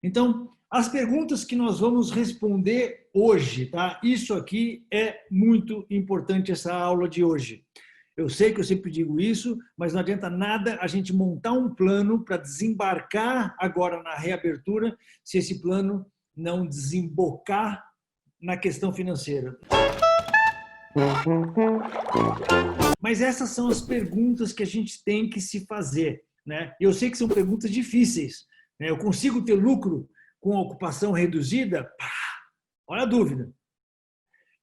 Então, as perguntas que nós vamos responder hoje, tá? Isso aqui é muito importante, essa aula de hoje. Eu sei que eu sempre digo isso, mas não adianta nada a gente montar um plano para desembarcar agora na reabertura se esse plano não desembocar na questão financeira. Mas essas são as perguntas que a gente tem que se fazer, né? Eu sei que são perguntas difíceis, né? Eu consigo ter lucro com a ocupação reduzida? Pá, olha a dúvida.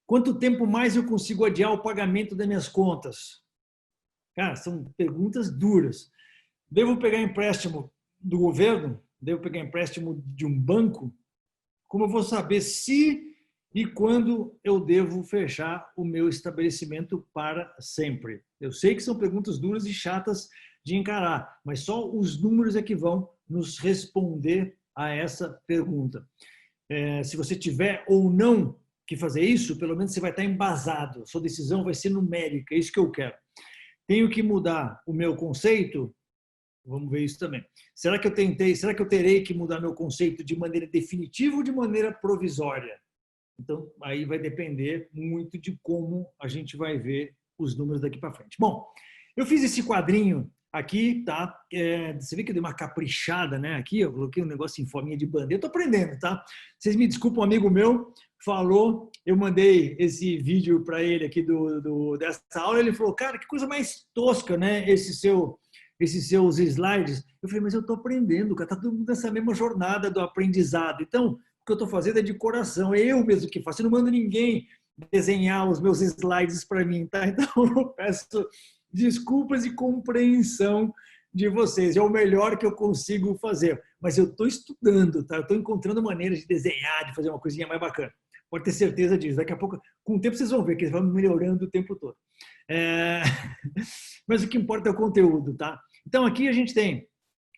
Quanto tempo mais eu consigo adiar o pagamento das minhas contas? Cara, são perguntas duras. Devo pegar empréstimo do governo? Devo pegar empréstimo de um banco? Como eu vou saber se e quando eu devo fechar o meu estabelecimento para sempre? Eu sei que são perguntas duras e chatas de encarar, mas só os números é que vão nos responder a essa pergunta. Se você tiver ou não que fazer isso, pelo menos você vai estar embasado. Sua decisão vai ser numérica, é isso que eu quero. Tenho que mudar o meu conceito? Vamos ver isso também. Será que eu terei que mudar meu conceito de maneira definitiva ou de maneira provisória? Então, aí vai depender muito de como a gente vai ver os números daqui para frente. Bom, eu fiz esse quadrinho aqui, tá? Você vê que eu dei uma caprichada, né? Aqui eu coloquei um negócio em forminha de bandeira. Eu tô aprendendo, tá? Vocês me desculpam, um amigo meu falou, eu mandei esse vídeo para ele aqui dessa aula, ele falou, cara, que coisa mais tosca, né? Esses seus slides. Eu falei, mas eu estou aprendendo, cara, está todo mundo nessa mesma jornada do aprendizado. Então, o que eu estou fazendo é de coração, é eu mesmo que faço, eu não mando ninguém desenhar os meus slides para mim, tá? Então, eu peço desculpas e compreensão de vocês, é o melhor que eu consigo fazer, mas eu estou estudando, tá? Eu estou encontrando maneiras de desenhar, de fazer uma coisinha mais bacana. Pode ter certeza disso. Daqui a pouco, com o tempo, vocês vão ver que eles vão melhorando o tempo todo. Mas o que importa é o conteúdo, tá? Então, aqui a gente tem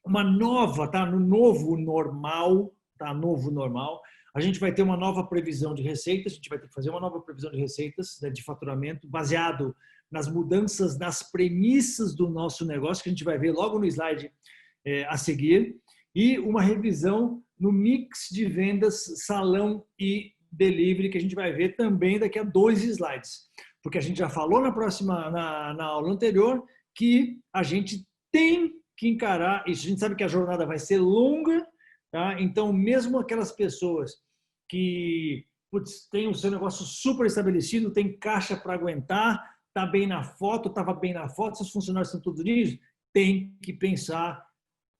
uma nova, tá? No novo normal, tá? Novo normal. A gente vai ter uma nova previsão de receitas, a gente vai ter que fazer uma nova previsão de receitas, né, de faturamento, baseado nas mudanças, nas premissas do nosso negócio, que a gente vai ver logo no slide a seguir, e uma revisão no mix de vendas, salão e delivery, que a gente vai ver também daqui a 2 slides. Porque a gente já falou na aula anterior que a gente tem que encarar isso. A gente sabe que a jornada vai ser longa, tá? Então, mesmo aquelas pessoas que têm o seu negócio super estabelecido, tem caixa para aguentar, está bem na foto, estava bem na foto, seus funcionários estão todos nisso, tem que pensar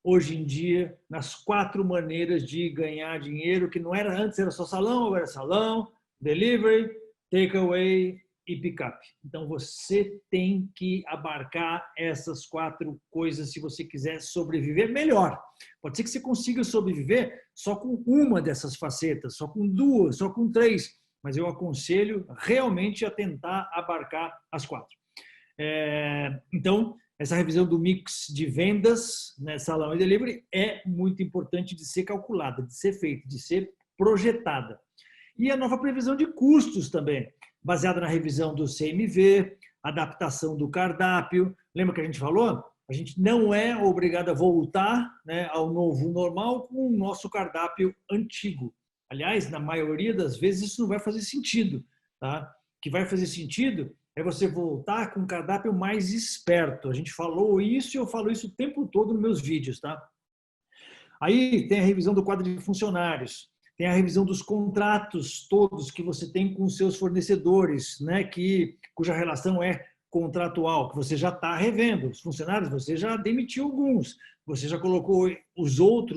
hoje em dia nas 4 maneiras de ganhar dinheiro, que não era antes, era só salão, agora é salão, delivery, takeaway e pick-up. Então, você tem que abarcar essas 4 coisas se você quiser sobreviver melhor. Pode ser que você consiga sobreviver só com uma dessas facetas, só com 2, só com 3, mas eu aconselho realmente a tentar abarcar as 4. Então, essa revisão do mix de vendas, né, salão e delivery, é muito importante de ser calculada, de ser feita, de ser projetada. E a nova previsão de custos também, baseada na revisão do CMV, adaptação do cardápio. Lembra que a gente falou? A gente não é obrigado a voltar, né, ao novo normal com o nosso cardápio antigo. Aliás, na maioria das vezes isso não vai fazer sentido. Tá? O que vai fazer sentido é você voltar com um cardápio mais esperto. A gente falou isso e eu falo isso o tempo todo nos meus vídeos. Tá? Aí tem a revisão do quadro de funcionários, tem a revisão dos contratos todos que você tem com os seus fornecedores, né, cuja relação é contratual, que você já está revendo. Os funcionários, você já demitiu alguns, você já colocou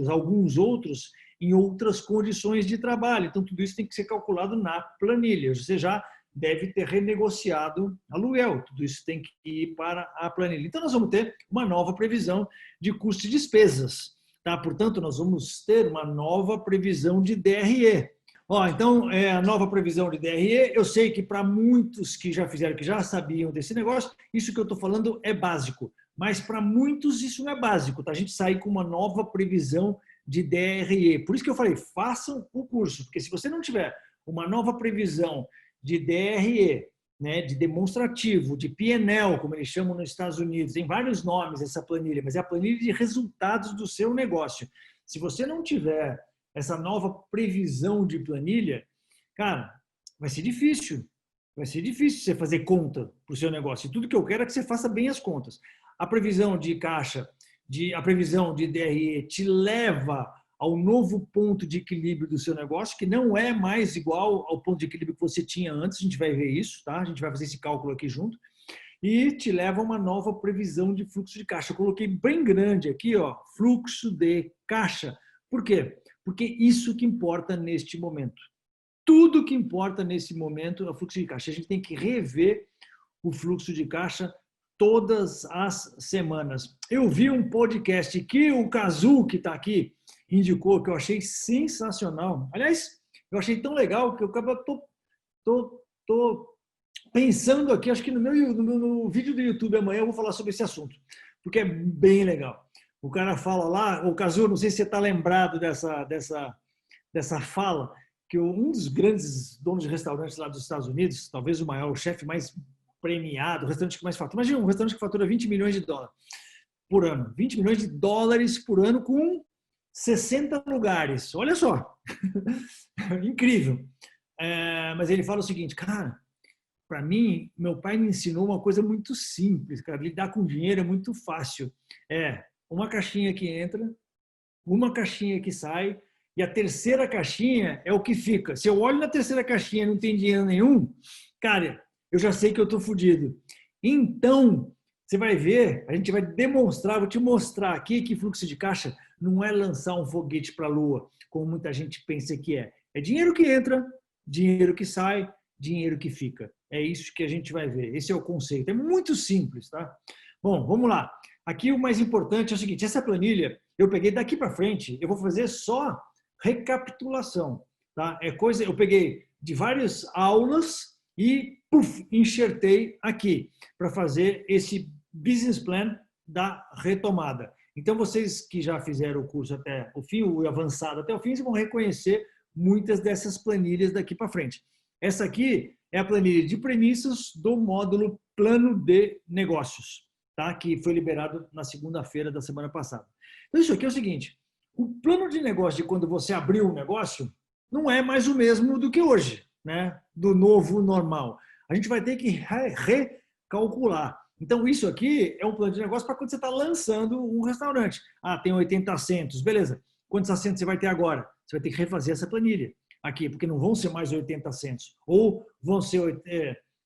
alguns outros, em outras condições de trabalho. Então, tudo isso tem que ser calculado na planilha. Você já deve ter renegociado aluguel. Tudo isso tem que ir para a planilha. Então, nós vamos ter uma nova previsão de custos e despesas. Tá? Portanto, nós vamos ter uma nova previsão de DRE. Então, a nova previsão de DRE, eu sei que para muitos que já fizeram, que já sabiam desse negócio, isso que eu estou falando é básico. Mas para muitos isso não é básico. Tá? A gente sai com uma nova previsão de DRE. Por isso que eu falei, façam o curso. Porque se você não tiver uma nova previsão de DRE, né, de demonstrativo, de P&L, como eles chamam nos Estados Unidos, tem vários nomes essa planilha, mas é a planilha de resultados do seu negócio. Se você não tiver essa nova previsão de planilha, cara, vai ser difícil. Vai ser difícil você fazer conta para o seu negócio. E tudo que eu quero é que você faça bem as contas. A previsão de caixa, a previsão de DRE te leva ao novo ponto de equilíbrio do seu negócio, que não é mais igual ao ponto de equilíbrio que você tinha antes. A gente vai ver isso, tá? A gente vai fazer esse cálculo aqui junto. E te leva a uma nova previsão de fluxo de caixa. Eu coloquei bem grande aqui, ó, fluxo de caixa. Por quê? Porque isso que importa neste momento. Tudo que importa nesse momento é o fluxo de caixa. A gente tem que rever o fluxo de caixa todas as semanas. Eu vi um podcast que o Kazu, que está aqui, indicou, que eu achei sensacional. Aliás, eu achei tão legal que eu tô pensando aqui, acho que no vídeo do YouTube amanhã eu vou falar sobre esse assunto, porque é bem legal. O cara fala lá, o Kazu, não sei se você está lembrado dessa fala, que um dos grandes donos de restaurantes lá dos Estados Unidos, talvez o maior, o chefe mais premiado, o restaurante que mais fatura. Imagina um restaurante que fatura 20 milhões de dólares por ano. 20 milhões de dólares por ano com 60 lugares. Olha só. Incrível. Mas ele fala o seguinte, cara, para mim, meu pai me ensinou uma coisa muito simples, cara. Lidar com dinheiro é muito fácil. É uma caixinha que entra, uma caixinha que sai, e a terceira caixinha é o que fica. Se eu olho na terceira caixinha e não tem dinheiro nenhum, cara, eu já sei que eu estou fodido. Então, você vai ver, a gente vai demonstrar, vou te mostrar aqui que fluxo de caixa não é lançar um foguete para a Lua, como muita gente pensa que é. É dinheiro que entra, dinheiro que sai, dinheiro que fica. É isso que a gente vai ver. Esse é o conceito. É muito simples, tá? Bom, vamos lá. Aqui o mais importante é o seguinte, essa planilha, eu peguei daqui para frente, eu vou fazer só recapitulação, tá? É coisa, eu peguei de várias aulas e enxertei aqui para fazer esse business plan da retomada. Então vocês que já fizeram o curso até o fim, o avançado até o fim, vocês vão reconhecer muitas dessas planilhas daqui para frente. Essa aqui é a planilha de premissas do módulo Plano de Negócios, tá? Que foi liberado na segunda-feira da semana passada. Então isso aqui é o seguinte, o plano de negócio de quando você abriu um negócio não é mais o mesmo do que hoje, né? Do novo normal. A gente vai ter que recalcular. Então, isso aqui é um plano de negócio para quando você está lançando um restaurante. Ah, tem 80 assentos, beleza. Quantos assentos você vai ter agora? Você vai ter que refazer essa planilha aqui, porque não vão ser mais 80 assentos. Ou vão ser,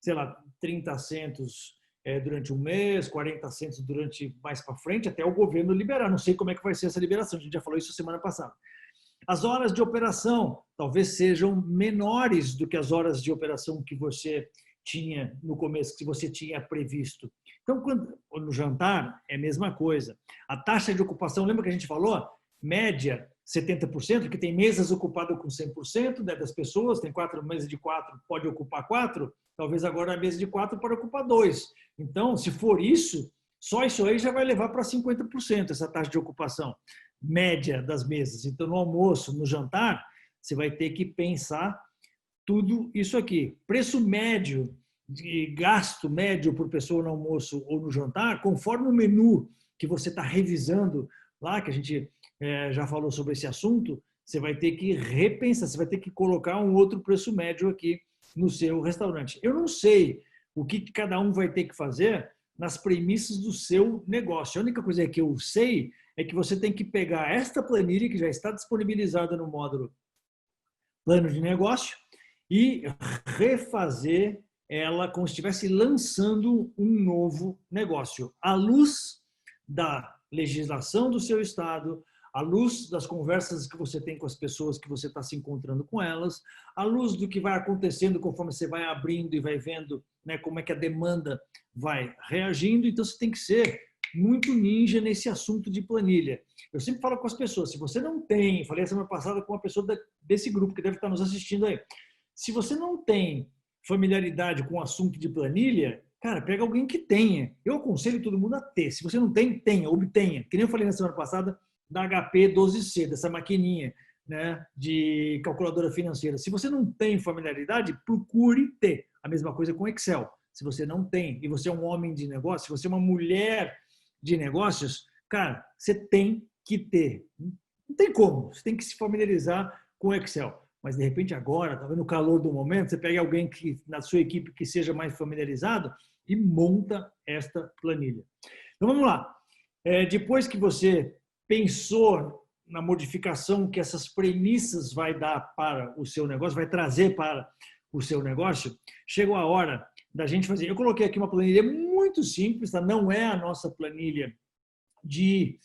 sei lá, 30 assentos durante um mês, 40 assentos durante mais para frente, até o governo liberar. Não sei como é que vai ser essa liberação, a gente já falou isso semana passada. As horas de operação talvez sejam menores do que as horas de operação que você tinha no começo, que você tinha previsto. Então, no jantar, é a mesma coisa. A taxa de ocupação, lembra que a gente falou? Média 70%, que tem mesas ocupadas com 100%, né, das pessoas, tem 4 mesas de 4, pode ocupar 4, talvez agora a mesa de 4 pode ocupar 2. Então, se for isso, só isso aí já vai levar para 50% essa taxa de ocupação média das mesas. Então, no almoço, no jantar, você vai ter que pensar tudo isso aqui. Preço médio, de gasto médio por pessoa no almoço ou no jantar, conforme o menu que você está revisando lá, que a gente já falou sobre esse assunto, você vai ter que repensar, você vai ter que colocar um outro preço médio aqui no seu restaurante. Eu não sei o que cada um vai ter que fazer nas premissas do seu negócio. A única coisa que eu sei é que você tem que pegar esta planilha que já está disponibilizada no módulo Plano de Negócio e refazer ela como se estivesse lançando um novo negócio, à luz da legislação do seu estado, à luz das conversas que você tem com as pessoas que você está se encontrando com elas, à luz do que vai acontecendo conforme você vai abrindo e vai vendo, né, como é que a demanda vai reagindo. Então, você tem que ser muito ninja nesse assunto de planilha. Eu sempre falo com as pessoas, se você não tem, falei a semana passada com uma pessoa desse grupo que deve estar nos assistindo aí, se você não tem familiaridade com o assunto de planilha, cara, pega alguém que tenha. Eu aconselho todo mundo a ter. Se você não tem, tenha, obtenha. Que nem eu falei na semana passada da HP 12C, dessa maquininha, né, de calculadora financeira. Se você não tem familiaridade, procure ter. A mesma coisa com Excel. Se você não tem, e você é um homem de negócio, se você é uma mulher de negócios, cara, você tem que ter. Não tem como, você tem que se familiarizar com o Excel. Mas, de repente, agora, tá vendo o calor do momento, você pega alguém que, na sua equipe que seja mais familiarizado e monta esta planilha. Então, vamos lá. Depois que você pensou na modificação que essas premissas vai dar para o seu negócio, vai trazer para o seu negócio, chegou a hora da gente fazer. Eu coloquei aqui uma planilha muito simples, tá? Não é a nossa planilha de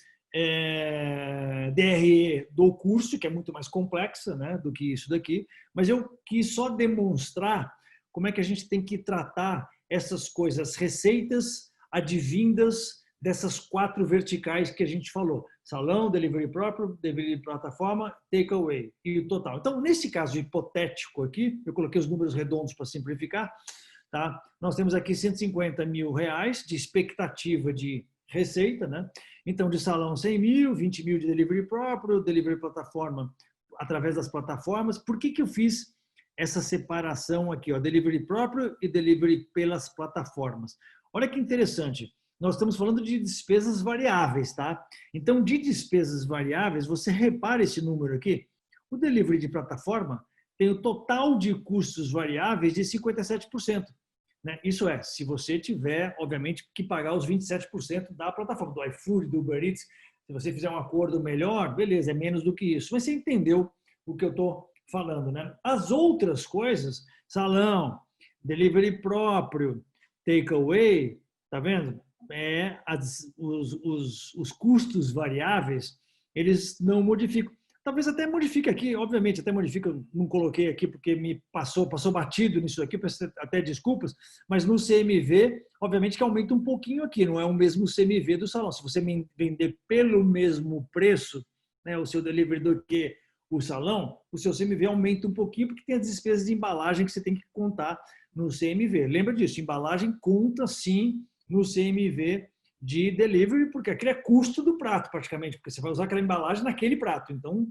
DRE do curso, que é muito mais complexa, né, do que isso daqui, mas eu quis só demonstrar como é que a gente tem que tratar essas coisas, receitas advindas dessas 4 verticais que a gente falou: salão, delivery próprio, delivery plataforma, takeaway e o total. Então, nesse caso hipotético aqui, eu coloquei os números redondos para simplificar, tá? Nós temos aqui R$150 mil de expectativa de receita, né? Então, de salão 100 mil, 20 mil de delivery próprio, delivery plataforma através das plataformas. Por que eu fiz essa separação aqui, ó, delivery próprio e delivery pelas plataformas? Olha que interessante. Nós estamos falando de despesas variáveis, tá? Então, de despesas variáveis, você repara esse número aqui. O delivery de plataforma tem o total de custos variáveis de 57%. Né? Isso é, se você tiver, obviamente, que pagar os 27% da plataforma, do iFood, do Uber Eats. Se você fizer um acordo melhor, beleza, é menos do que isso. Mas você entendeu o que eu estou falando, né? As outras coisas, salão, delivery próprio, takeaway, tá vendo? Os custos variáveis, eles não modificam. Talvez até modifique aqui, obviamente, até modifica, eu não coloquei aqui porque me passou batido nisso aqui, peço até desculpas, mas no CMV, obviamente que aumenta um pouquinho aqui, não é o mesmo CMV do salão. Se você vender pelo mesmo preço, né, o seu delivery do que o salão, o seu CMV aumenta um pouquinho porque tem as despesas de embalagem que você tem que contar no CMV. Lembra disso, embalagem conta sim no CMV de delivery, porque aquele é custo do prato praticamente, porque você vai usar aquela embalagem naquele prato, então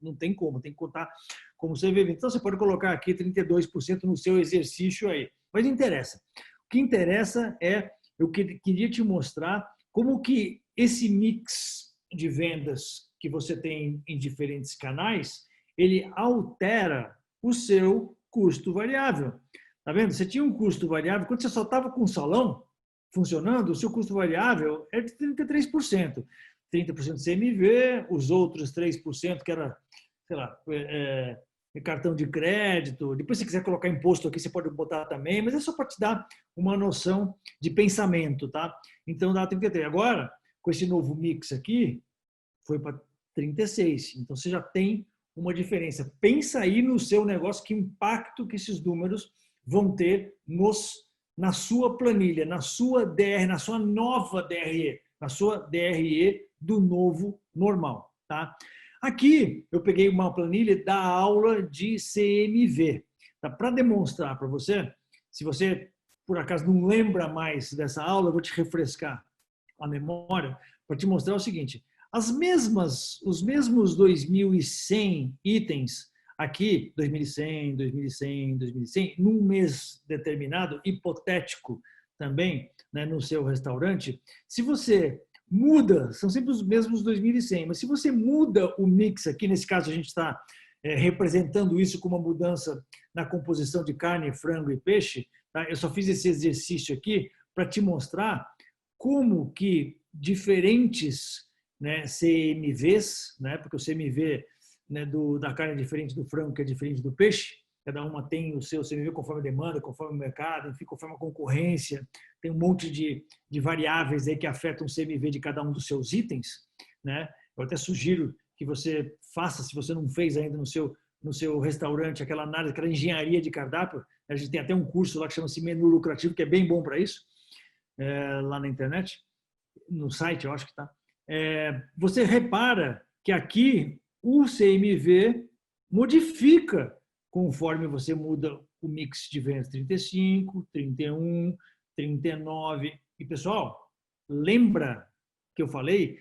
não tem como, tem que contar como CMV. Então você pode colocar aqui 32% no seu exercício aí, mas não interessa. O que interessa é, eu queria te mostrar como que esse mix de vendas que você tem em diferentes canais, ele altera o seu custo variável. Tá vendo? Você tinha um custo variável, quando você só estava com o salão funcionando, o seu custo variável é de 33%. 30% CMV, os outros 3% que era, sei lá, cartão de crédito. Depois, se quiser colocar imposto aqui, você pode botar também, mas é só para te dar uma noção de pensamento, tá? Então, dá 33. Agora, com esse novo mix aqui, foi para 36. Então, você já tem uma diferença. Pensa aí no seu negócio, que impacto que esses números vão ter na sua planilha, na sua DR, na sua nova DRE, na sua DRE do novo normal, tá? Aqui eu peguei uma planilha da aula de CMV, tá? Para demonstrar para você, se você por acaso não lembra mais dessa aula, eu vou te refrescar a memória para te mostrar o seguinte: os mesmos 2.100 itens aqui, 2.100, 2.100, 2.100, num mês determinado, hipotético também, né, no seu restaurante, se você muda, são sempre os mesmos 2.100, mas se você muda o mix aqui, nesse caso a gente está representando isso com uma mudança na composição de carne, frango e peixe, tá? Eu só fiz esse exercício aqui para te mostrar como que diferentes, né, CMVs, né, porque o CMV, né, da carne é diferente do frango, que é diferente do peixe, cada uma tem o seu CMV conforme a demanda, conforme o mercado, enfim, conforme a concorrência, tem um monte de variáveis aí que afetam o CMV de cada um dos seus itens, né? Eu até sugiro que você faça, se você não fez ainda no seu restaurante, aquela análise, aquela engenharia de cardápio. A gente tem até um curso lá que chama-se Menu Lucrativo, que é bem bom para isso, lá na internet, no site, eu acho que está. Você repara que aqui o CMV modifica conforme você muda o mix de vendas 35, 31, 39. E, pessoal, lembra que eu falei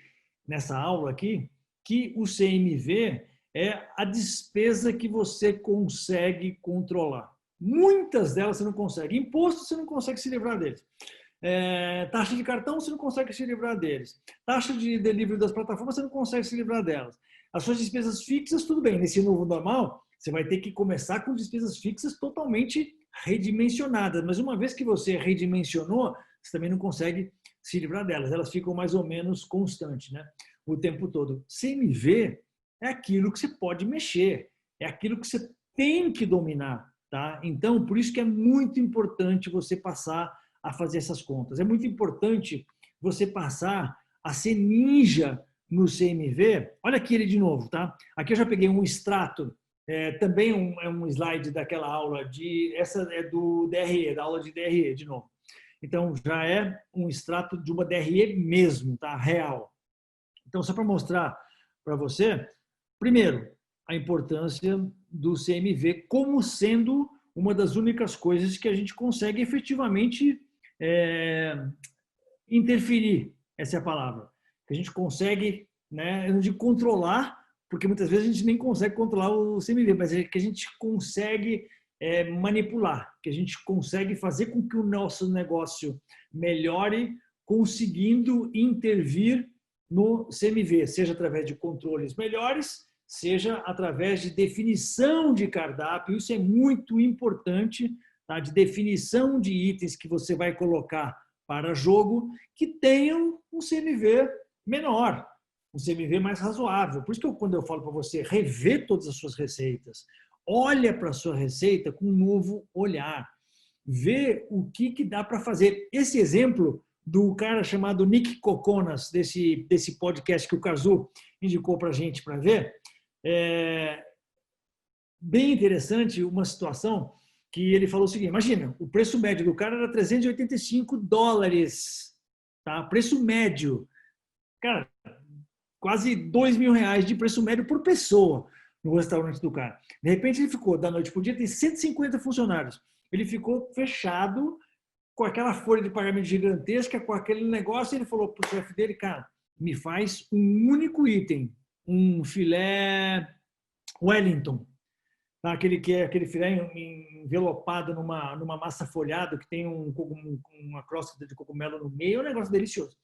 nessa aula aqui que o CMV é a despesa que você consegue controlar. Muitas delas você não consegue. Imposto, você não consegue se livrar deles. Taxa de cartão, você não consegue se livrar deles. Taxa de delivery das plataformas, você não consegue se livrar delas. As suas despesas fixas, tudo bem, nesse novo normal, você vai ter que começar com despesas fixas totalmente redimensionadas, mas uma vez que você redimensionou, você também não consegue se livrar delas, elas ficam mais ou menos constantes, né? O tempo todo. CMV é aquilo que você pode mexer, é aquilo que você tem que dominar, tá? Então, por isso que é muito importante você passar a fazer essas contas. É muito importante você passar a ser ninja no CMV. Olha aqui ele de novo, tá? Aqui eu já peguei um extrato, também é um slide daquela aula essa é do DRE, da aula de DRE de novo. Então já é um extrato de uma DRE mesmo, tá? Real. Então só para mostrar para você, primeiro, a importância do CMV como sendo uma das únicas coisas que a gente consegue efetivamente interferir, essa é a palavra. Que a gente consegue, né, eu não digo controlar, porque muitas vezes a gente nem consegue controlar o CMV, mas é que a gente consegue manipular, que a gente consegue fazer com que o nosso negócio melhore, conseguindo intervir no CMV, seja através de controles melhores, seja através de definição de cardápio. Isso é muito importante, tá? De definição de itens que você vai colocar para jogo que tenham um CMV menor, um CMV mais razoável. Por isso que quando eu falo para você rever todas as suas receitas, olha para a sua receita com um novo olhar, vê o que dá para fazer. Esse exemplo do cara chamado Nick Kokonas, desse podcast que o Kazu indicou para a gente para ver, é bem interessante uma situação que ele falou o seguinte, imagina, o preço médio do cara era $385, tá? Preço médio. Cara, quase R$ 2.000 de preço médio por pessoa no restaurante do cara. De repente ele ficou, da noite para o dia, tem 150 funcionários. Ele ficou fechado com aquela folha de pagamento gigantesca, com aquele negócio, e ele falou para o chefe dele, cara, me faz um único item, um filé Wellington, tá? Aquele filé envelopado numa massa folhada que tem uma crosta de cogumelo no meio, é um negócio delicioso.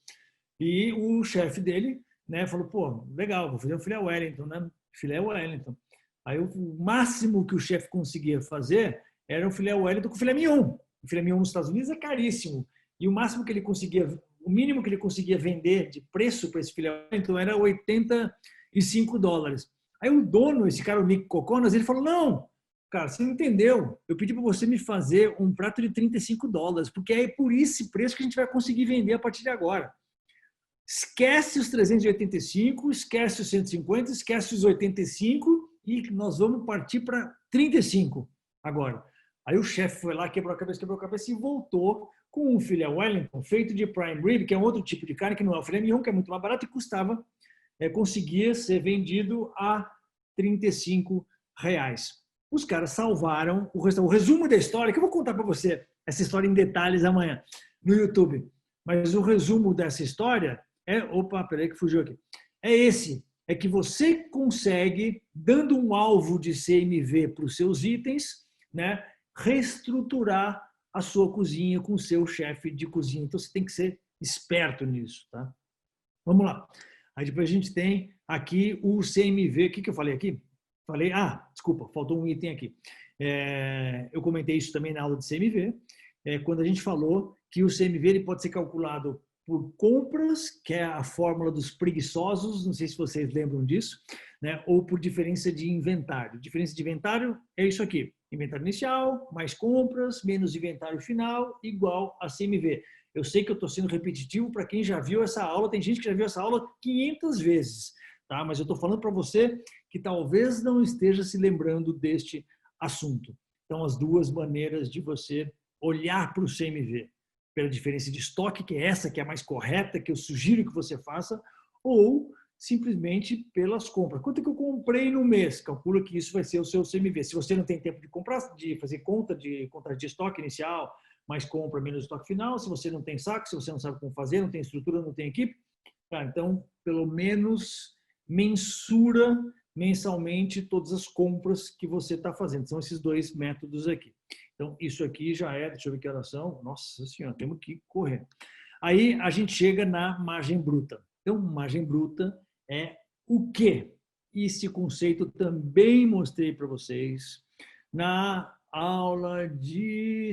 E o chefe dele, né, falou, pô, legal, vou fazer um filé Wellington, né? Filé Wellington. Aí o máximo que o chefe conseguia fazer era um filé Wellington com filé mignon. O filé mignon nos Estados Unidos é caríssimo. E o máximo que ele conseguia, o mínimo que ele conseguia vender de preço para esse filé Wellington era $85. Aí o dono, esse cara, o Nick Kokonas, ele falou, não, cara, você não entendeu. Eu pedi para você me fazer um prato de $35, porque é por esse preço que a gente vai conseguir vender a partir de agora. Esquece os 385, esquece os 150, esquece os 85 e nós vamos partir para 35 agora. Aí o chefe foi lá, quebrou a cabeça e voltou com um filé Wellington feito de prime rib, que é um outro tipo de carne, que não é o filé mignon, que é muito mais barato e custava, conseguia ser vendido a R$ 35. Os caras salvaram o restaurante. O resumo da história, que eu vou contar para você essa história em detalhes amanhã no YouTube, mas o resumo dessa história opa, peraí que fugiu aqui. É que você consegue, dando um alvo de CMV para os seus itens, né, reestruturar a sua cozinha com o seu chefe de cozinha. Então você tem que ser esperto nisso, tá? Vamos lá. Aí depois a gente tem aqui o CMV. O que eu falei aqui? Falei, desculpa, faltou um item aqui. Eu comentei isso também na aula de CMV, quando a gente falou que o CMV ele pode ser calculado por compras, que é a fórmula dos preguiçosos, não sei se vocês lembram disso, né? Ou por diferença de inventário. Diferença de inventário é isso aqui, inventário inicial, mais compras, menos inventário final, igual a CMV. Eu sei que eu estou sendo repetitivo para quem já viu essa aula, tem gente que já viu essa aula 500 vezes, tá? Mas eu estou falando para você que talvez não esteja se lembrando deste assunto. Então, as duas maneiras de você olhar para o CMV, pela diferença de estoque, que é essa que é a mais correta, que eu sugiro que você faça, ou simplesmente pelas compras. Quanto que eu comprei no mês? Calcula que isso vai ser o seu CMV. Se você não tem tempo de comprar, de fazer conta de estoque inicial, mais compra, menos estoque final, se você não tem saco, se você não sabe como fazer, não tem estrutura, não tem equipe, então, pelo menos mensura mensalmente todas as compras que você está fazendo. São esses dois métodos aqui. Então, isso aqui já deixa eu ver que horas são. Nossa senhora, temos que correr. Aí a gente chega na margem bruta. Então, margem bruta é o quê? esse conceito também mostrei para vocês na aula de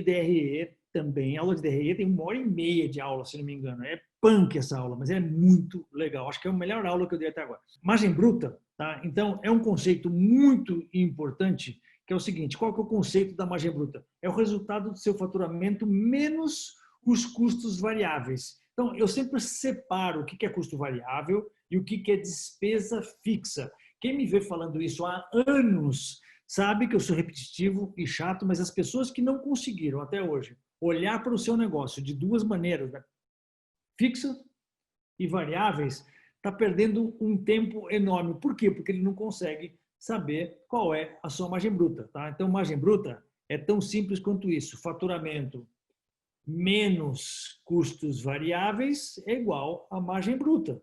DRE também. A aula de DRE tem 1h30 de aula, se não me engano. É punk essa aula, mas é muito legal. Acho que é a melhor aula que eu dei até agora. Margem bruta, tá? Então, é um conceito muito importante, que é o seguinte: qual que é o conceito da margem bruta? É o resultado do seu faturamento menos os custos variáveis. Então, eu sempre separo o que é custo variável e o que é despesa fixa. Quem me vê falando isso há anos sabe que eu sou repetitivo e chato, mas as pessoas que não conseguiram até hoje olhar para o seu negócio de duas maneiras, né? Fixa e variáveis, está perdendo um tempo enorme. Por quê? Porque ele não consegue saber qual é a sua margem bruta. Tá? Então, margem bruta é tão simples quanto isso. Faturamento menos custos variáveis é igual a margem bruta.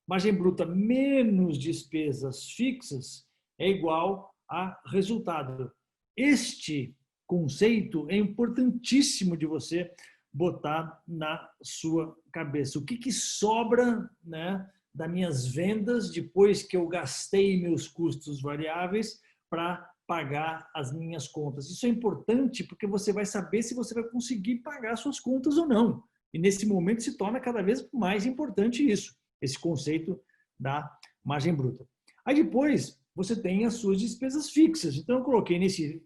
Margem bruta menos despesas fixas é igual a resultado. Este conceito é importantíssimo de você botar na sua cabeça. O que sobra, né, das minhas vendas depois que eu gastei meus custos variáveis para pagar as minhas contas? Isso é importante porque você vai saber se você vai conseguir pagar suas contas ou não. E nesse momento se torna cada vez mais importante isso, esse conceito da margem bruta. Aí depois você tem as suas despesas fixas. Então eu coloquei nesse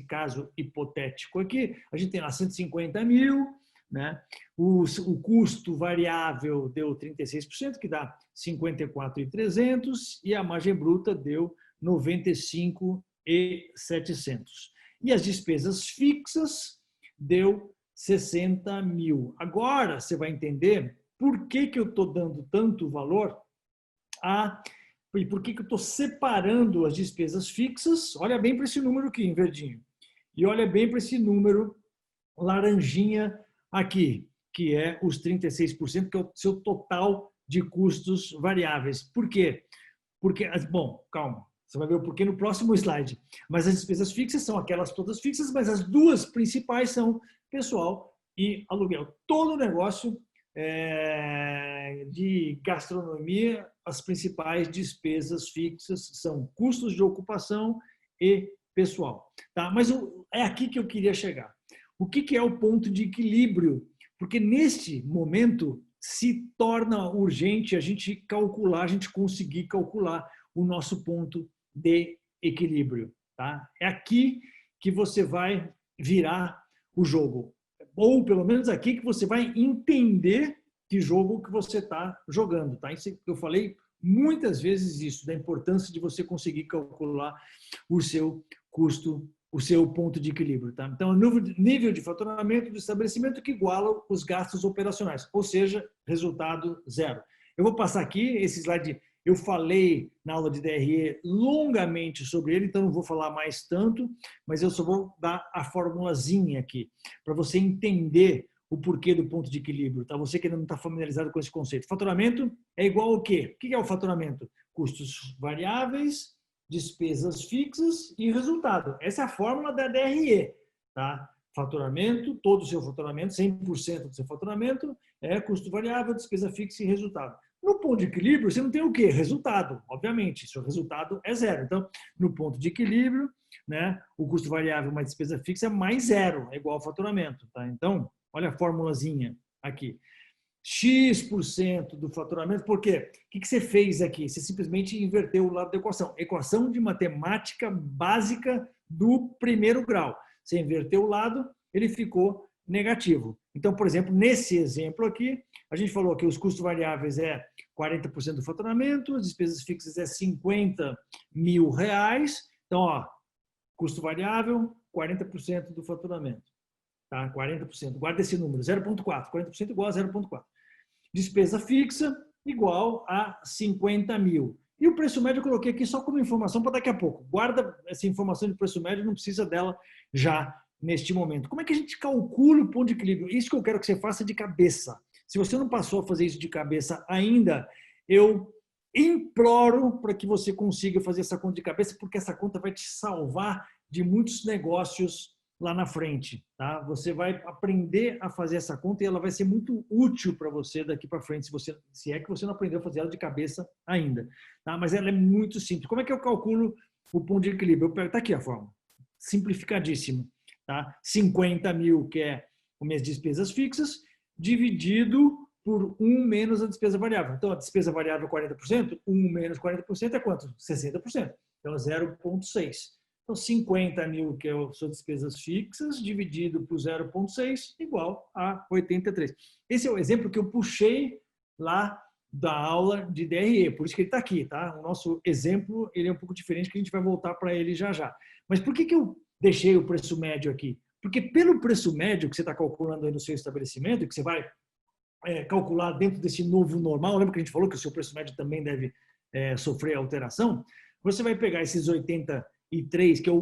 caso hipotético aqui, a gente tem lá 150 mil, né? O custo variável deu 36%, que dá 54.300, e a margem bruta deu 95.700. E as despesas fixas deu 60 mil. Agora você vai entender por que eu estou dando tanto valor e por que eu estou separando as despesas fixas. Olha bem para esse número aqui, em verdinho. E olha bem para esse número laranjinha aqui, que é os 36%, que é o seu total de custos variáveis. Por quê? Porque, bom, calma, você vai ver o porquê no próximo slide. Mas as despesas fixas são aquelas todas fixas, mas as duas principais são pessoal e aluguel. Todo negócio de gastronomia, as principais despesas fixas são custos de ocupação e pessoal. Tá? Mas é aqui que eu queria chegar. O que é o ponto de equilíbrio? Porque neste momento se torna urgente a gente calcular, a gente conseguir calcular o nosso ponto de equilíbrio. Tá? É aqui que você vai virar o jogo. Ou pelo menos aqui que você vai entender que jogo que você está jogando. Tá? Eu falei muitas vezes isso, da importância de você conseguir calcular o seu custo, o seu ponto de equilíbrio. Tá? Então, o nível de faturamento do estabelecimento que iguala os gastos operacionais, ou seja, resultado zero. Eu vou passar aqui esse slide. Eu falei na aula de DRE longamente sobre ele, então não vou falar mais tanto, mas eu só vou dar a formulazinha aqui, para você entender o porquê do ponto de equilíbrio. Tá? Você que ainda não está familiarizado com esse conceito. Faturamento é igual ao quê? O que é o faturamento? Custos variáveis, despesas fixas e resultado. Essa é a fórmula da DRE. Tá? Faturamento, todo o seu faturamento, 100% do seu faturamento é custo variável, despesa fixa e resultado. No ponto de equilíbrio, você não tem o quê? Resultado, obviamente. Seu resultado é zero. Então, no ponto de equilíbrio, né, o custo variável mais despesa fixa é mais zero, é igual ao faturamento. Tá? Então, olha a formulazinha aqui. X% do faturamento, por quê? O que você fez aqui? Você simplesmente inverteu o lado da equação. Equação de matemática básica do primeiro grau. Você inverteu o lado, ele ficou negativo. Então, por exemplo, nesse exemplo aqui, a gente falou que os custos variáveis é 40% do faturamento, as despesas fixas é 50 mil reais. Então, ó, custo variável, 40% do faturamento. Tá? 40%. Guarda esse número, 0,4. 40% igual a 0,4. Despesa fixa igual a 50 mil. E o preço médio eu coloquei aqui só como informação para daqui a pouco. Guarda essa informação de preço médio, não precisa dela já neste momento. Como é que a gente calcula o ponto de equilíbrio? Isso que eu quero que você faça de cabeça. Se você não passou a fazer isso de cabeça ainda, eu imploro para que você consiga fazer essa conta de cabeça, porque essa conta vai te salvar de muitos negócios lá na frente, tá? Você vai aprender a fazer essa conta e ela vai ser muito útil para você daqui para frente, se é que você não aprendeu a fazer ela de cabeça ainda, tá? Mas ela é muito simples. Como é que eu calculo o ponto de equilíbrio? Eu pego, tá aqui a forma, simplificadíssimo, tá? 50 mil, que é as minhas despesas fixas, dividido por 1 menos a despesa variável. Então, a despesa variável é 40%, 1 menos 40% é quanto? 60%. Então, é 0,6. Então, 50 mil, que são despesas fixas, dividido por 0,6, igual a 83. Esse é o exemplo que eu puxei lá da aula de DRE, por isso que ele está aqui, tá? O nosso exemplo ele é um pouco diferente, que a gente vai voltar para ele já já. Mas por que eu deixei o preço médio aqui? Porque pelo preço médio que você está calculando aí no seu estabelecimento, que você vai calcular dentro desse novo normal, lembra que a gente falou que o seu preço médio também deve sofrer alteração? Você vai pegar esses 83, que é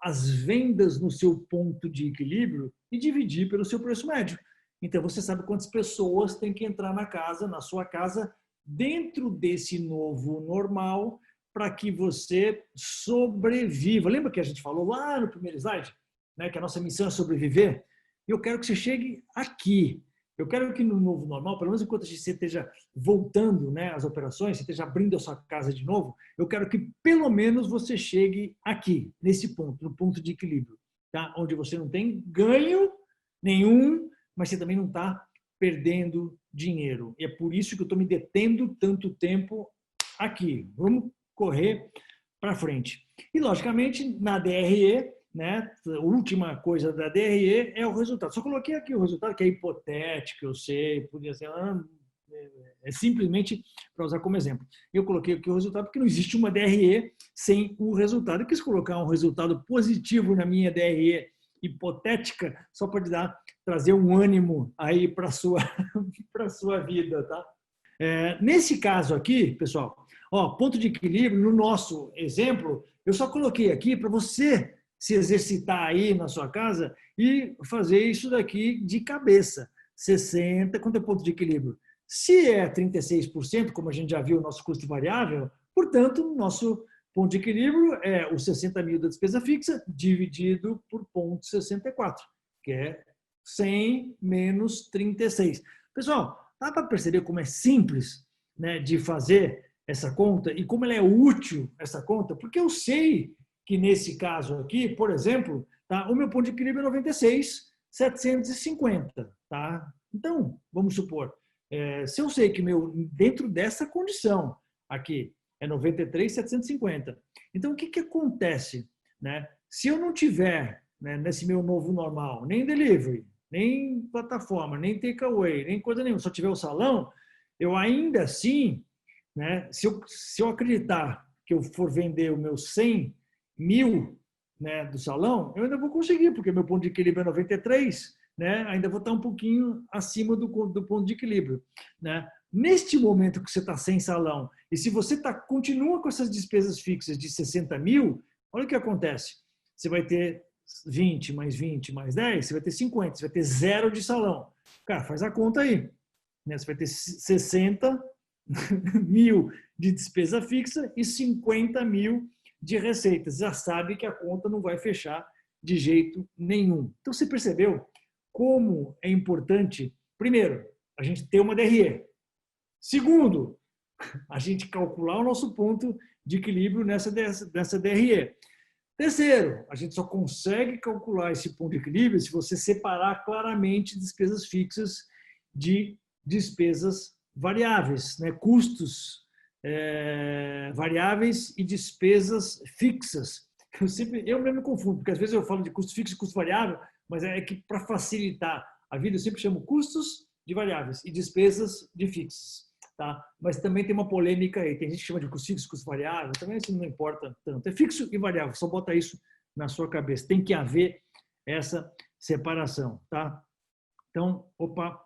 as vendas no seu ponto de equilíbrio, e dividir pelo seu preço médio. Então, você sabe quantas pessoas tem que entrar na sua casa, dentro desse novo normal, para que você sobreviva. Lembra que a gente falou lá no primeiro slide, né, que a nossa missão é sobreviver? Eu quero que você chegue aqui. Eu quero que no novo normal, pelo menos enquanto você esteja voltando, né, às operações, você esteja abrindo a sua casa de novo, eu quero que pelo menos você chegue aqui, nesse ponto, no ponto de equilíbrio, tá? Onde você não tem ganho nenhum, mas você também não está perdendo dinheiro. E é por isso que eu estou me detendo tanto tempo aqui. Vamos correr para frente. E, logicamente, na DRE, né? A última coisa da DRE é o resultado. Só coloquei aqui o resultado, que é hipotético, eu sei, podia ser, é simplesmente para usar como exemplo. Eu coloquei aqui o resultado porque não existe uma DRE sem o resultado. Eu quis colocar um resultado positivo na minha DRE hipotética, só para trazer um ânimo aí para a sua vida, tá? Nesse caso aqui, pessoal, ponto de equilíbrio, no nosso exemplo, eu só coloquei aqui para você se exercitar aí na sua casa e fazer isso daqui de cabeça. 60, quanto é ponto de equilíbrio? Se é 36%, como a gente já viu o nosso custo variável, portanto, o nosso ponto de equilíbrio é os 60 mil da despesa fixa dividido por 0,64, que é 100 menos 36. Pessoal, dá para perceber como é simples, né, de fazer essa conta e como ela é útil, essa conta? Porque eu sei que nesse caso aqui, por exemplo, tá, o meu ponto de equilíbrio é 96,750. Tá? Então, vamos supor, se eu sei que dentro dessa condição aqui é 93,750, então o que acontece? Né? Se eu não tiver, né, nesse meu novo normal, nem delivery, nem plataforma, nem takeaway, nem coisa nenhuma, só tiver o salão, eu ainda assim, né, se eu acreditar que eu for vender o meu 100 mil, né, do salão, eu ainda vou conseguir, porque meu ponto de equilíbrio é 93, né, ainda vou estar um pouquinho acima do ponto de equilíbrio. Né? Neste momento que você está sem salão, e se você continua com essas despesas fixas de 60 mil, olha o que acontece. Você vai ter 20 mais 20 mais 10, você vai ter 50, você vai ter 0 de salão. Cara, faz a conta aí. Né? Você vai ter 60 mil de despesa fixa e 50 mil de receitas. Já sabe que a conta não vai fechar de jeito nenhum. Então, você percebeu como é importante, primeiro, a gente ter uma DRE. Segundo, a gente calcular o nosso ponto de equilíbrio nessa DRE. Terceiro, a gente só consegue calcular esse ponto de equilíbrio se você separar claramente despesas fixas de despesas variáveis, né? Custos variáveis e despesas fixas. Eu mesmo me confundo, porque às vezes eu falo de custo fixo e custo variável, mas é que para facilitar a vida eu sempre chamo custos de variáveis e despesas de fixos. Tá? Mas também tem uma polêmica aí, tem gente que chama de custo fixo, custo variável, também isso não importa tanto. É fixo e variável, só bota isso na sua cabeça. Tem que haver essa separação. Tá? Então,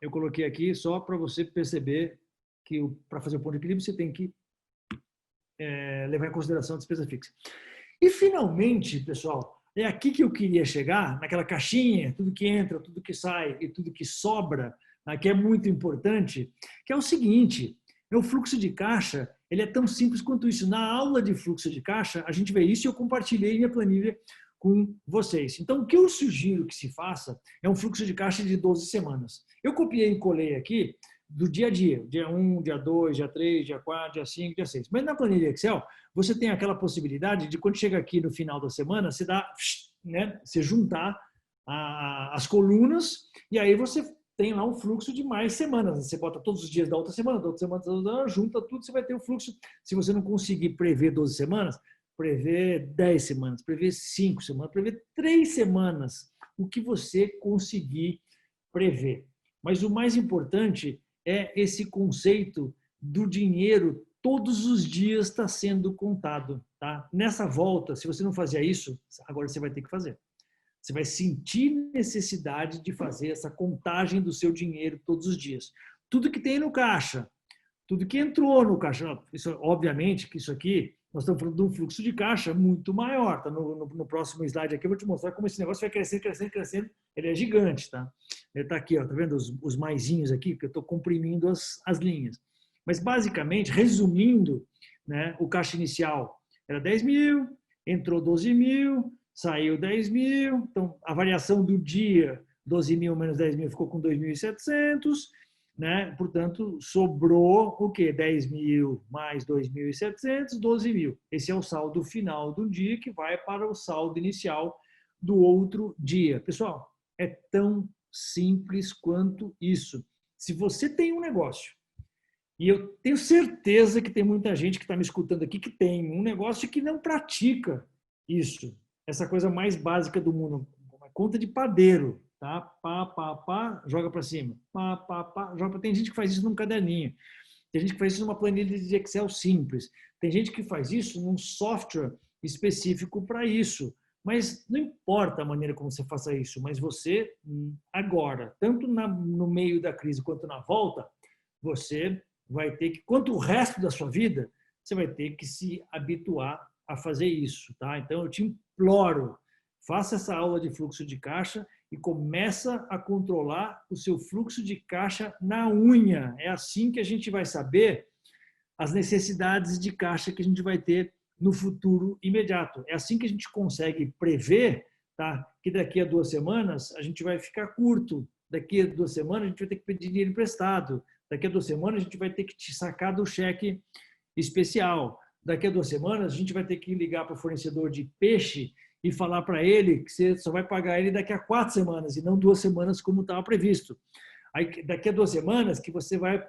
eu coloquei aqui só para você perceber que para fazer o ponto de equilíbrio você tem que levar em consideração a despesa fixa. E, finalmente, pessoal, é aqui que eu queria chegar, naquela caixinha, tudo que entra, tudo que sai e tudo que sobra, que é muito importante, que é o seguinte, o fluxo de caixa, ele é tão simples quanto isso. Na aula de fluxo de caixa, a gente vê isso e eu compartilhei minha planilha com vocês. Então, o que eu sugiro que se faça é um fluxo de caixa de 12 semanas. Eu copiei e colei aqui do dia a dia, dia 1, dia 2, dia 3, dia 4, dia 5, dia 6. Mas na planilha Excel, você tem aquela possibilidade de, quando chega aqui no final da semana, você dá, né, você juntar as colunas e aí você tem lá um fluxo de mais semanas. Você bota todos os dias da outra semana, junta tudo, você vai ter o fluxo. Se você não conseguir prever 12 semanas, prever 10 semanas, prever 5 semanas, prever 3 semanas, o que você conseguir prever. Mas o mais importante é esse conceito do dinheiro todos os dias está sendo contado. Tá? Nessa volta, se você não fazia isso, agora você vai ter que fazer. Você vai sentir necessidade de fazer essa contagem do seu dinheiro todos os dias. Tudo que tem no caixa, tudo que entrou no caixa, isso, obviamente que isso aqui, nós estamos falando de um fluxo de caixa muito maior. Tá? No próximo slide aqui eu vou te mostrar como esse negócio vai crescendo, crescendo, crescendo. Ele é gigante, tá? Ele está aqui, ó, tá vendo os maisinhos aqui, que eu estou comprimindo as linhas. Mas basicamente, resumindo, né, o caixa inicial era 10 mil, entrou 12 mil, saiu 10 mil, então a variação do dia, 12 mil menos 10 mil ficou com 2.700, né? Portanto, sobrou o quê? 10 mil mais 2.700, 12 mil. Esse é o saldo final do dia que vai para o saldo inicial do outro dia. Pessoal, é tão simples quanto isso. Se você tem um negócio, e eu tenho certeza que tem muita gente que está me escutando aqui que tem um negócio que não pratica isso, essa coisa mais básica do mundo, uma conta de padeiro, tá? Pá, pá, pá, joga para cima. Pá, pá, pá, joga para... Tem gente que faz isso num caderninho. Tem gente que faz isso numa planilha de Excel simples. Tem gente que faz isso num software específico para isso. Mas não importa a maneira como você faça isso, mas você, agora, tanto no meio da crise quanto na volta, você vai ter que, quanto o resto da sua vida, você vai ter que se habituar a fazer isso, tá? Então eu te imploro, faça essa aula de fluxo de caixa e começa a controlar o seu fluxo de caixa na unha. É assim que a gente vai saber as necessidades de caixa que a gente vai ter no futuro imediato. É assim que a gente consegue prever, tá? Que daqui a 2 semanas a gente vai ficar curto, daqui a 2 semanas a gente vai ter que pedir dinheiro emprestado, daqui a 2 semanas a gente vai ter que te sacar do cheque especial. Daqui a 2 semanas a gente vai ter que ligar para o fornecedor de peixe e falar para ele que você só vai pagar ele daqui a 4 semanas e não 2 semanas como estava previsto. Aí, daqui a 2 semanas que você vai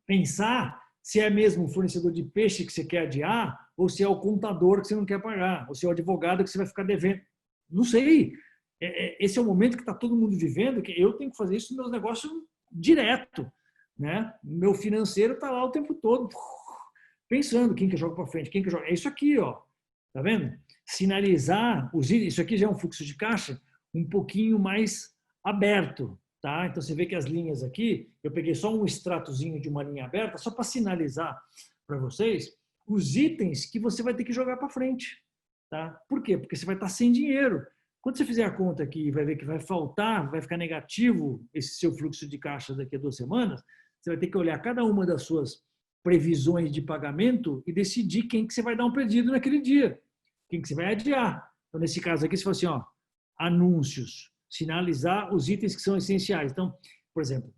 pensar se é mesmo o fornecedor de peixe que você quer adiar ou se é o contador que você não quer pagar, ou se é o advogado que você vai ficar devendo. Não sei. Esse é o momento que está todo mundo vivendo, que eu tenho que fazer isso nos meus negócios direto. Né? Meu financeiro está lá o tempo todo pensando quem que joga para frente, quem que joga. É isso aqui, ó. Tá vendo? Sinalizar os itens. Isso aqui já é um fluxo de caixa um pouquinho mais aberto, tá? Então você vê que as linhas aqui, eu peguei só um extratozinho de uma linha aberta só para sinalizar para vocês os itens que você vai ter que jogar para frente, tá? Por quê? Porque você vai estar sem dinheiro. Quando você fizer a conta aqui, vai ver que vai faltar, vai ficar negativo esse seu fluxo de caixa daqui a 2 semanas. Você vai ter que olhar cada uma das suas previsões de pagamento e decidir quem que você vai dar um pedido naquele dia, quem que você vai adiar. Então, nesse caso aqui, você fala assim, ó, anúncios, sinalizar os itens que são essenciais. Então, por exemplo,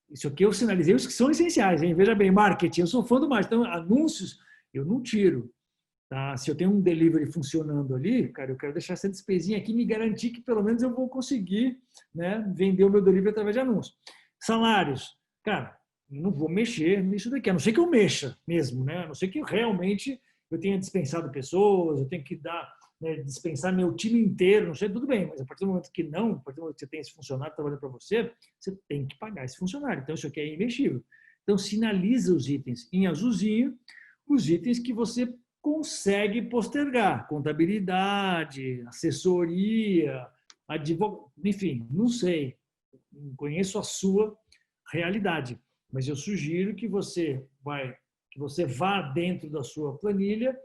isso aqui eu sinalizei os que são essenciais, hein? Veja bem, marketing, eu sou fã do marketing, então anúncios eu não tiro. Tá? Se eu tenho um delivery funcionando ali, cara, eu quero deixar essa despesinha aqui e me garantir que pelo menos eu vou conseguir, né, vender o meu delivery através de anúncios. Salários, cara, não vou mexer nisso daqui, a não ser que eu mexa mesmo, né? A não ser que realmente eu tenha dispensado pessoas, eu tenho que dar, né, dispensar meu time inteiro, não sei, tudo bem, mas a partir do momento que não, a partir do momento que você tem esse funcionário trabalhando para você, você tem que pagar esse funcionário. Então, isso aqui é investível. Então, sinaliza os itens em azulzinho, os itens que você consegue postergar, contabilidade, assessoria, advogado, enfim, não sei, não conheço a sua realidade, mas eu sugiro que você vá dentro da sua planilha,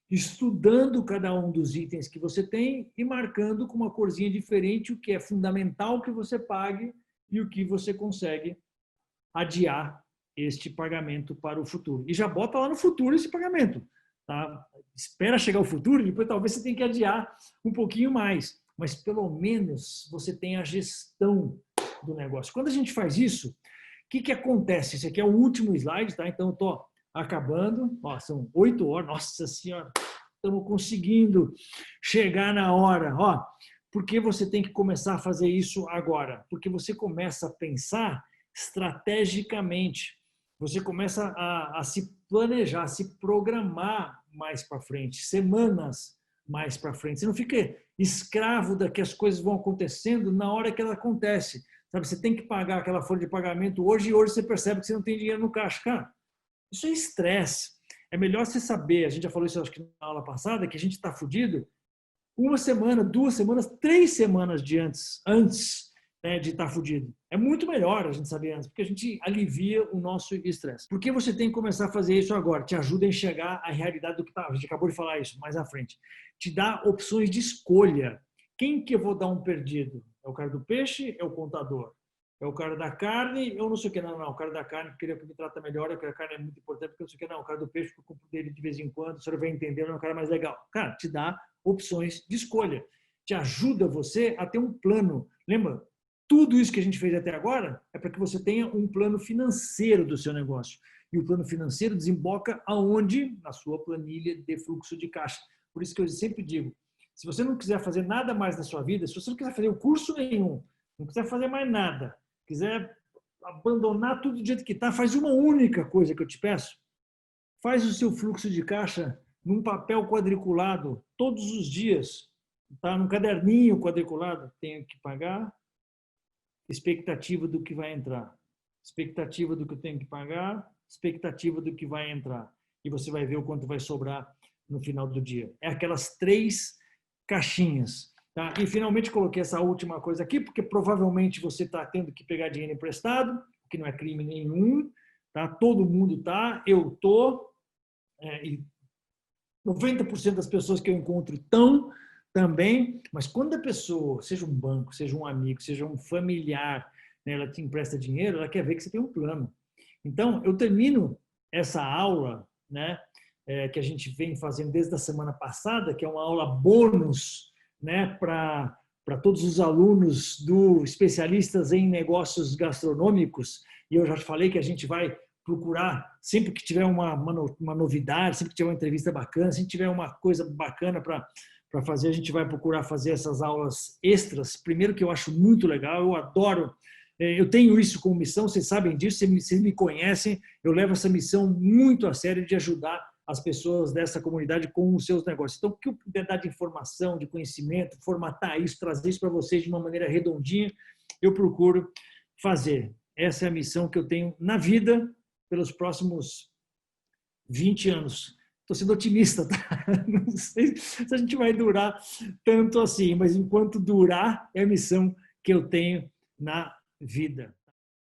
estudando cada um dos itens que você tem e marcando com uma corzinha diferente o que é fundamental que você pague e o que você consegue adiar este pagamento para o futuro. E já bota lá no futuro esse pagamento. tá? Espera chegar o futuro, depois talvez você tenha que adiar um pouquinho mais, mas pelo menos você tem a gestão do negócio. Quando a gente faz isso, o que acontece? Esse aqui é o último slide, tá? Então eu estou acabando. Ó, são 8 horas, nossa senhora, estamos conseguindo chegar na hora. Ó, por que você tem que começar a fazer isso agora? Porque você começa a pensar estrategicamente. Você começa a se planejar, a se programar mais para frente, semanas mais para frente. Você não fica escravo da que as coisas vão acontecendo na hora que ela acontece. Sabe, você tem que pagar aquela folha de pagamento hoje e hoje você percebe que você não tem dinheiro no caixa. Cara, isso é estresse. É melhor você saber, a gente já falou isso acho que na aula passada, que a gente está fudido uma semana, 2 semanas, 3 semanas antes, né, de estar fudido. É muito melhor a gente saber antes, porque a gente alivia o nosso estresse. Por que você tem que começar a fazer isso agora? Te ajuda a enxergar a realidade do que está. A gente acabou de falar isso mais à frente. Te dá opções de escolha. Quem que eu vou dar um perdido? É o cara do peixe? É o contador? É o cara da carne? Eu não sei o que. Não, o cara da carne queria que me trata melhor, a carne é muito importante, porque eu não sei o que. Não, o cara do peixe, eu compro dele de vez em quando, o senhor vai entender, é um cara mais legal. Cara, te dá opções de escolha. Te ajuda você a ter um plano. Lembra? Tudo isso que a gente fez até agora é para que você tenha um plano financeiro do seu negócio. E o plano financeiro desemboca aonde? Na sua planilha de fluxo de caixa. Por isso que eu sempre digo, se você não quiser fazer nada mais na sua vida, se você não quiser fazer o curso nenhum, não quiser fazer mais nada, quiser abandonar tudo do jeito que está, faz uma única coisa que eu te peço. Faz o seu fluxo de caixa num papel quadriculado todos os dias, tá? Num caderninho quadriculado. Tenho que pagar, expectativa do que vai entrar, expectativa do que eu tenho que pagar, expectativa do que vai entrar. E você vai ver o quanto vai sobrar no final do dia. É aquelas 3 caixinhas. Tá? E finalmente coloquei essa última coisa aqui, porque provavelmente você está tendo que pegar dinheiro emprestado, que não é crime nenhum. Tá? Todo mundo está, eu estou, e 90% das pessoas que eu encontro estão também, mas quando a pessoa, seja um banco, seja um amigo, seja um familiar, né, ela te empresta dinheiro, ela quer ver que você tem um plano. Então, eu termino essa aula, né, que a gente vem fazendo desde a semana passada, que é uma aula bônus, né, para todos os alunos do especialistas em negócios gastronômicos, e eu já te falei que a gente vai procurar, sempre que tiver uma novidade, sempre que tiver uma entrevista bacana, sempre que tiver uma coisa bacana para fazer, a gente vai procurar fazer essas aulas extras. Primeiro que eu acho muito legal, eu adoro, eu tenho isso como missão, vocês sabem disso, vocês me conhecem, eu levo essa missão muito a sério de ajudar as pessoas dessa comunidade com os seus negócios. Então, o que eu puder dar de informação, de conhecimento, formatar isso, trazer isso para vocês de uma maneira redondinha, eu procuro fazer. Essa é a missão que eu tenho na vida pelos próximos 20 anos. Estou sendo otimista, tá? Não sei se a gente vai durar tanto assim, mas enquanto durar, é a missão que eu tenho na vida.